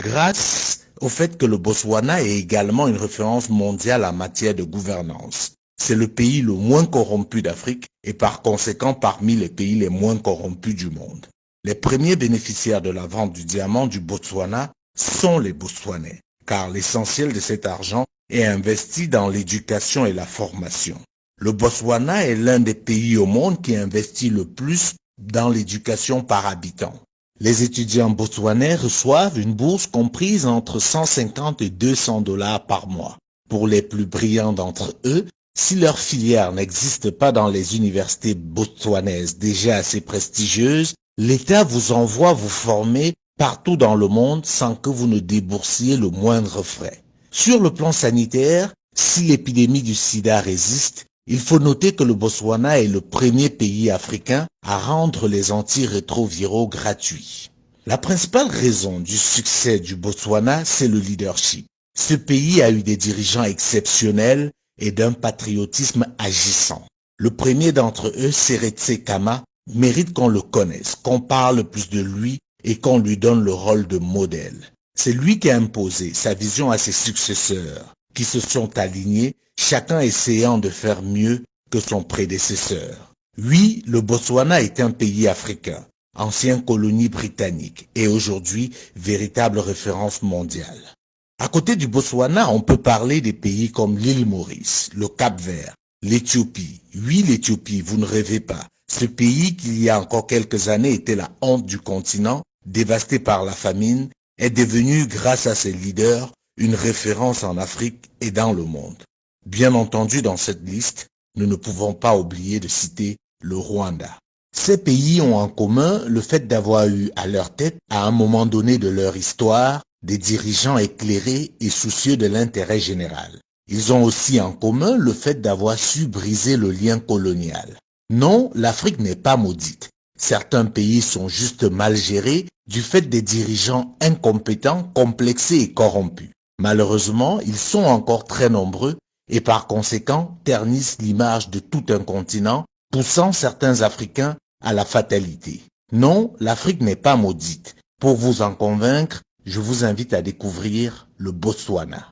grâce au fait que le Botswana est également une référence mondiale en matière de gouvernance. C'est le pays le moins corrompu d'Afrique et par conséquent parmi les pays les moins corrompus du monde. Les premiers bénéficiaires de la vente du diamant du Botswana sont les Botswanais, car l'essentiel de cet argent est investi dans l'éducation et la formation. Le Botswana est l'un des pays au monde qui investit le plus dans l'éducation par habitant. Les étudiants botswanais reçoivent une bourse comprise entre 150 et 200 $ par mois. Pour les plus brillants d'entre eux, si leur filière n'existe pas dans les universités botswanaises déjà assez prestigieuses, l'État vous envoie vous former partout dans le monde sans que vous ne déboursiez le moindre frais. Sur le plan sanitaire, si l'épidémie du sida résiste, il faut noter que le Botswana est le premier pays africain à rendre les antirétroviraux gratuits. La principale raison du succès du Botswana, c'est le leadership. Ce pays a eu des dirigeants exceptionnels et d'un patriotisme agissant. Le premier d'entre eux, Seretse Khama, mérite qu'on le connaisse, qu'on parle plus de lui et qu'on lui donne le rôle de modèle. C'est lui qui a imposé sa vision à ses successeurs, qui se sont alignés, chacun essayant de faire mieux que son prédécesseur. Oui, le Botswana est un pays africain, ancienne colonie britannique et aujourd'hui véritable référence mondiale. À côté du Botswana, on peut parler des pays comme l'île Maurice, le Cap-Vert, l'Éthiopie. Oui, l'Éthiopie, vous ne rêvez pas. Ce pays qui il y a encore quelques années était la honte du continent, dévasté par la famine, est devenu, grâce à ses leaders, une référence en Afrique et dans le monde. Bien entendu, dans cette liste, nous ne pouvons pas oublier de citer le Rwanda. Ces pays ont en commun le fait d'avoir eu à leur tête, à un moment donné de leur histoire, des dirigeants éclairés et soucieux de l'intérêt général. Ils ont aussi en commun le fait d'avoir su briser le lien colonial. Non, l'Afrique n'est pas maudite. Certains pays sont juste mal gérés du fait des dirigeants incompétents, complexés et corrompus. Malheureusement, ils sont encore très nombreux et par conséquent ternissent l'image de tout un continent, poussant certains Africains à la fatalité. Non, l'Afrique n'est pas maudite. Pour vous en convaincre, je vous invite à découvrir le Botswana.